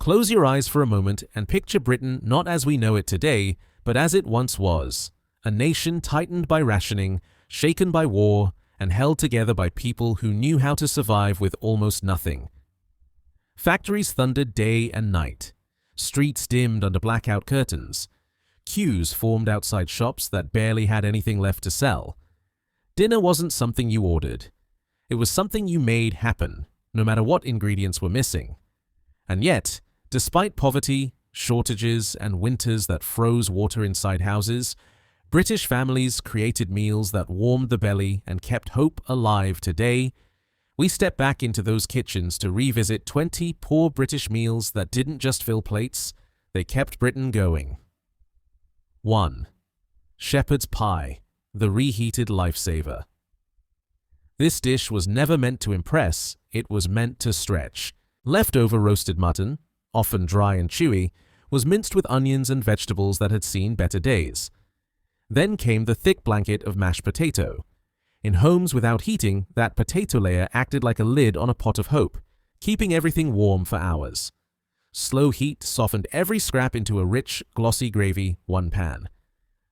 Close your eyes for a moment and picture Britain not as we know it today, but as it once was. A nation tightened by rationing, shaken by war, and held together by people who knew how to survive with almost nothing. Factories thundered day and night. Streets dimmed under blackout curtains. Queues formed outside shops that barely had anything left to sell. Dinner wasn't something you ordered. It was something you made happen, no matter what ingredients were missing. And yet, despite poverty, shortages, and winters that froze water inside houses, British families created meals that warmed the belly and kept hope alive today. We step back into those kitchens to revisit 20 poor British meals that didn't just fill plates, they kept Britain going. 1. Shepherd's Pie, the reheated lifesaver. This dish was never meant to impress, it was meant to stretch. Leftover roasted mutton, often dry and chewy, was minced with onions and vegetables that had seen better days. Then came the thick blanket of mashed potato. In homes without heating, that potato layer acted like a lid on a pot of hope, keeping everything warm for hours. Slow heat softened every scrap into a rich, glossy gravy, one pan.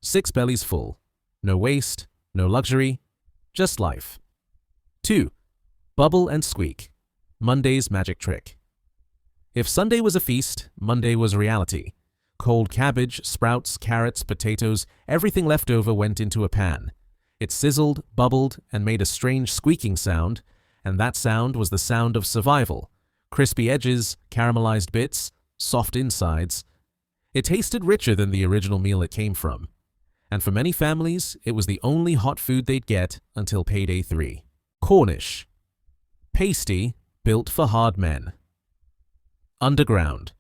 6 bellies full. No waste, no luxury, just life. 2. Bubble and Squeak, Monday's magic trick. If Sunday was a feast, Monday was reality. Cold cabbage, sprouts, carrots, potatoes, everything left over went into a pan. It sizzled, bubbled, and made a strange squeaking sound, and that sound was the sound of survival. Crispy edges, caramelized bits, soft insides. It tasted richer than the original meal it came from. And for many families, it was the only hot food they'd get until payday 3. Cornish Pasty, built for hard men. Underground.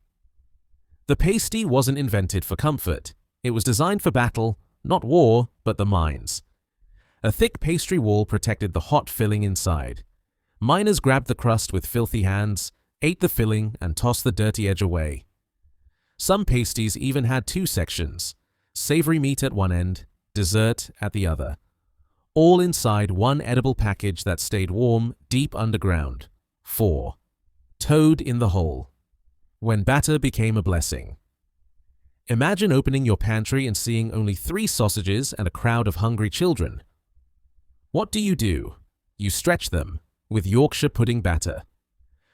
The pasty wasn't invented for comfort. It was designed for battle, not war, but the mines. A thick pastry wall protected the hot filling inside. Miners grabbed the crust with filthy hands, ate the filling, and tossed the dirty edge away. Some pasties even had 2 sections, savory meat at one end, dessert at the other. All inside one edible package that stayed warm deep underground. 4. Toad in the hole. When batter became a blessing. Imagine opening your pantry and seeing only 3 sausages and a crowd of hungry children. What do? You stretch them with Yorkshire pudding batter.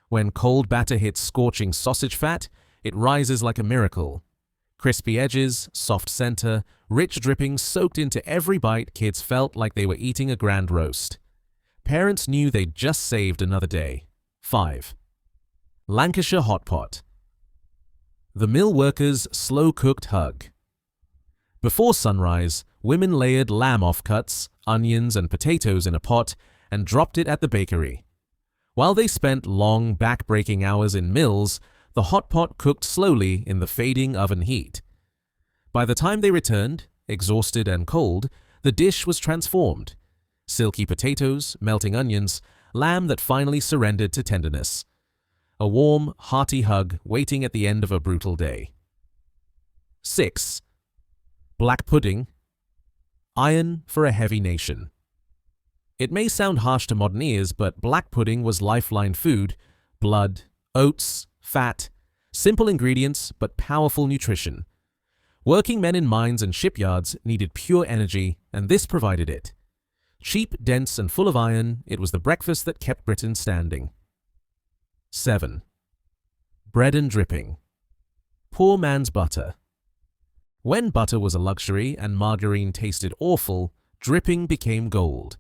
When cold batter hits scorching sausage fat, it rises like a miracle. Crispy edges, soft center, rich drippings soaked into every bite. Kids felt like they were eating a grand roast. Parents knew they'd just saved another day. 5. Lancashire Hotpot. The mill workers' slow-cooked hug. Before sunrise, women layered lamb offcuts, onions, and potatoes in a pot and dropped it at the bakery. While they spent long, back-breaking hours in mills, the hot pot cooked slowly in the fading oven heat. By the time they returned, exhausted and cold, the dish was transformed. Silky potatoes, melting onions, lamb that finally surrendered to tenderness. A warm, hearty hug waiting at the end of a brutal day. 6. Black pudding. Iron for a heavy nation. It may sound harsh to modern ears, but black pudding was lifeline food, blood, oats, fat, simple ingredients but powerful nutrition. Working men in mines and shipyards needed pure energy, and this provided it. Cheap, dense, and full of iron, it was the breakfast that kept Britain standing. 7. Bread and dripping. Poor man's butter. When butter was a luxury and margarine tasted awful, dripping became gold.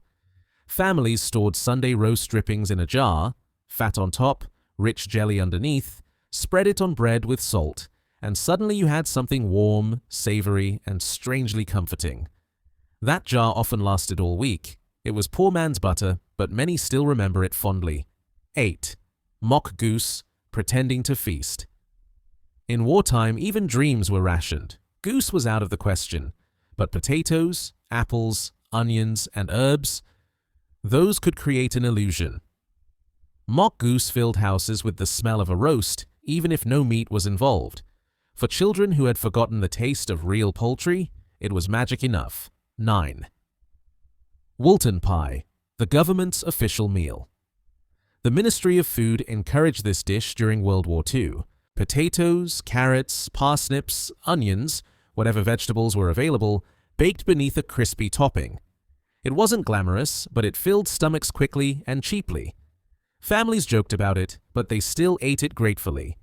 Families stored Sunday roast drippings in a jar, fat on top, rich jelly underneath, spread it on bread with salt, and suddenly you had something warm, savory, and strangely comforting. That jar often lasted all week. It was poor man's butter, but many still remember it fondly. 8. Mock goose, pretending to feast. In wartime, even dreams were rationed. Goose was out of the question, but potatoes, apples, onions, and herbs, those could create an illusion. Mock goose filled houses with the smell of a roast, even if no meat was involved. For children who had forgotten the taste of real poultry, it was magic enough. 9. Woolton Pie, the government's official meal. The Ministry of Food encouraged this dish during World War II. Potatoes, carrots, parsnips, onions, whatever vegetables were available, baked beneath a crispy topping. It wasn't glamorous, but it filled stomachs quickly and cheaply. Families joked about it, but they still ate it gratefully.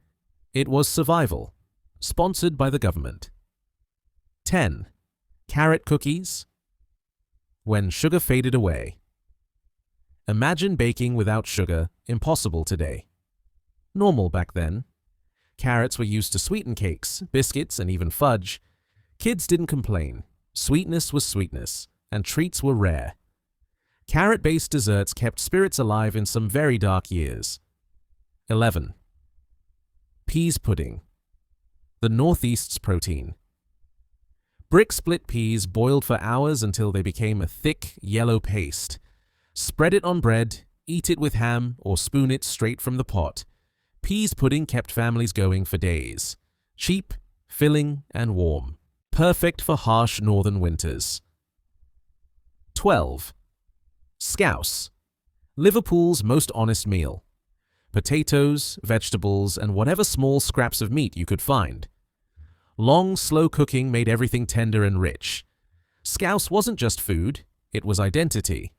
It was survival, sponsored by the government. 10. Carrot cookies. When sugar faded away. Imagine baking without sugar, impossible today. Normal back then. Carrots were used to sweeten cakes, biscuits, and even fudge. Kids didn't complain. Sweetness was sweetness, and treats were rare. Carrot-based desserts kept spirits alive in some very dark years. 11. Pease pudding. The Northeast's protein. Brick split peas boiled for hours until they became a thick, yellow paste. Spread it on bread, eat it with ham, or spoon it straight from the pot. Pease pudding kept families going for days. Cheap, filling, and warm. Perfect for harsh northern winters. 12. Scouse. Liverpool's most honest meal. Potatoes, vegetables, and whatever small scraps of meat you could find. Long, slow cooking made everything tender and rich. Scouse wasn't just food, it was identity.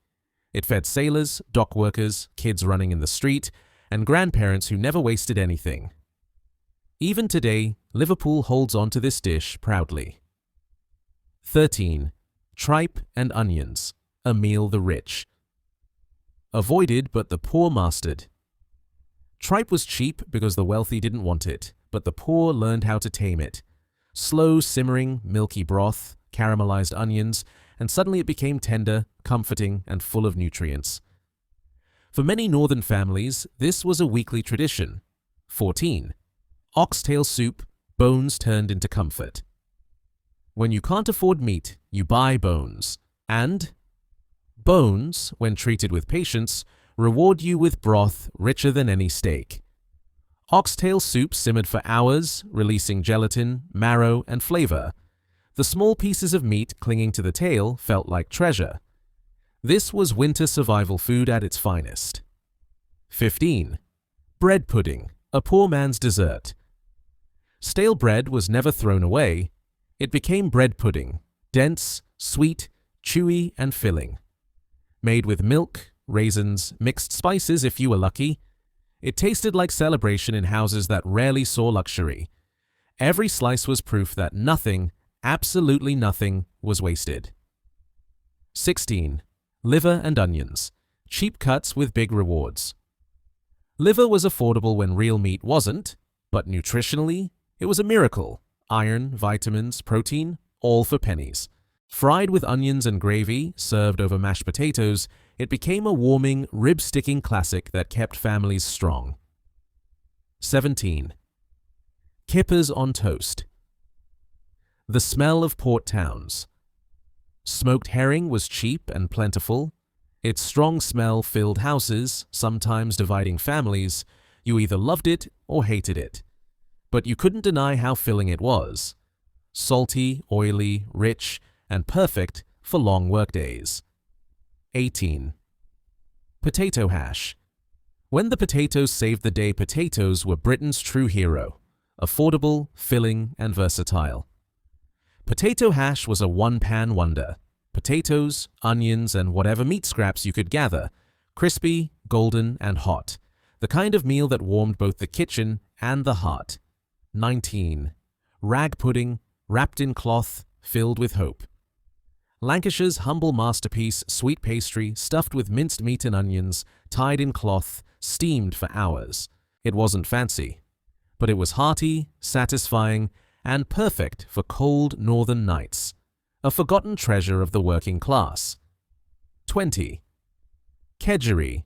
It fed sailors, dock workers, kids running in the street, and grandparents who never wasted anything. Even today, Liverpool holds on to this dish proudly. 13. Tripe and onions. A meal the rich. Avoided but the poor mastered. Tripe was cheap because the wealthy didn't want it, but the poor learned how to tame it. Slow simmering, milky broth, caramelized onions, and suddenly it became tender, comforting, and full of nutrients. For many northern families, this was a weekly tradition. 14. Oxtail soup, bones turned into comfort. When you can't afford meat, you buy bones. And bones, when treated with patience, reward you with broth richer than any steak. Oxtail soup simmered for hours, releasing gelatin, marrow, and flavor. The small pieces of meat clinging to the tail felt like treasure. This was winter survival food at its finest. 15. Bread pudding, a poor man's dessert. Stale bread was never thrown away. It became bread pudding, dense, sweet, chewy, and filling. Made with milk, raisins, mixed spices if you were lucky. It tasted like celebration in houses that rarely saw luxury. Every slice was proof that nothing, absolutely nothing, was wasted. 16. Liver and onions. Cheap cuts with big rewards. Liver was affordable when real meat wasn't, but nutritionally, it was a miracle. Iron, vitamins, protein, all for pennies. Fried with onions and gravy, served over mashed potatoes, it became a warming, rib-sticking classic that kept families strong. 17. Kippers on toast. The smell of port towns. Smoked herring was cheap and plentiful. Its strong smell filled houses, sometimes dividing families. You either loved it or hated it. But you couldn't deny how filling it was. Salty, oily, rich, and perfect for long workdays. 18. Potato hash. When the potatoes saved the day, potatoes were Britain's true hero. Affordable, filling, and versatile. Potato hash was a one-pan wonder. Potatoes, onions, and whatever meat scraps you could gather. Crispy, golden, and hot. The kind of meal that warmed both the kitchen and the heart. 19. Rag pudding, wrapped in cloth, filled with hope. Lancashire's humble masterpiece, sweet pastry, stuffed with minced meat and onions, tied in cloth, steamed for hours. It wasn't fancy, but it was hearty, satisfying, and perfect for cold northern nights. A forgotten treasure of the working class. 20. Kedgeree.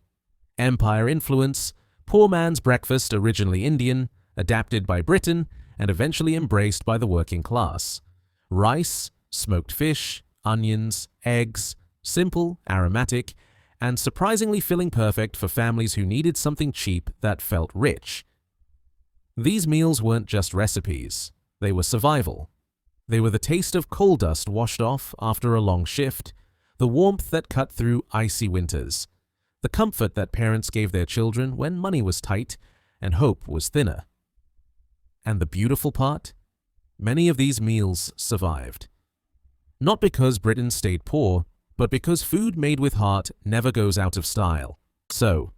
Empire influence, poor man's breakfast originally Indian, adapted by Britain, and eventually embraced by the working class. Rice, smoked fish, onions, eggs, simple, aromatic, and surprisingly filling, perfect for families who needed something cheap that felt rich. These meals weren't just recipes, they were survival. They were the taste of coal dust washed off after a long shift, the warmth that cut through icy winters, the comfort that parents gave their children when money was tight and hope was thinner. And the beautiful part? Many of these meals survived. Not because Britain stayed poor, but because food made with heart never goes out of style. So,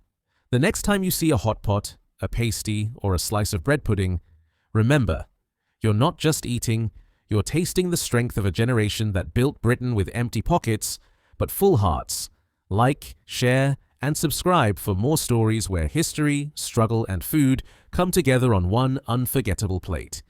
the next time you see a hot pot, a pasty, or a slice of bread pudding, remember, you're not just eating, you're tasting the strength of a generation that built Britain with empty pockets, but full hearts. Like, share, and subscribe for more stories where history, struggle, and food come together on one unforgettable plate.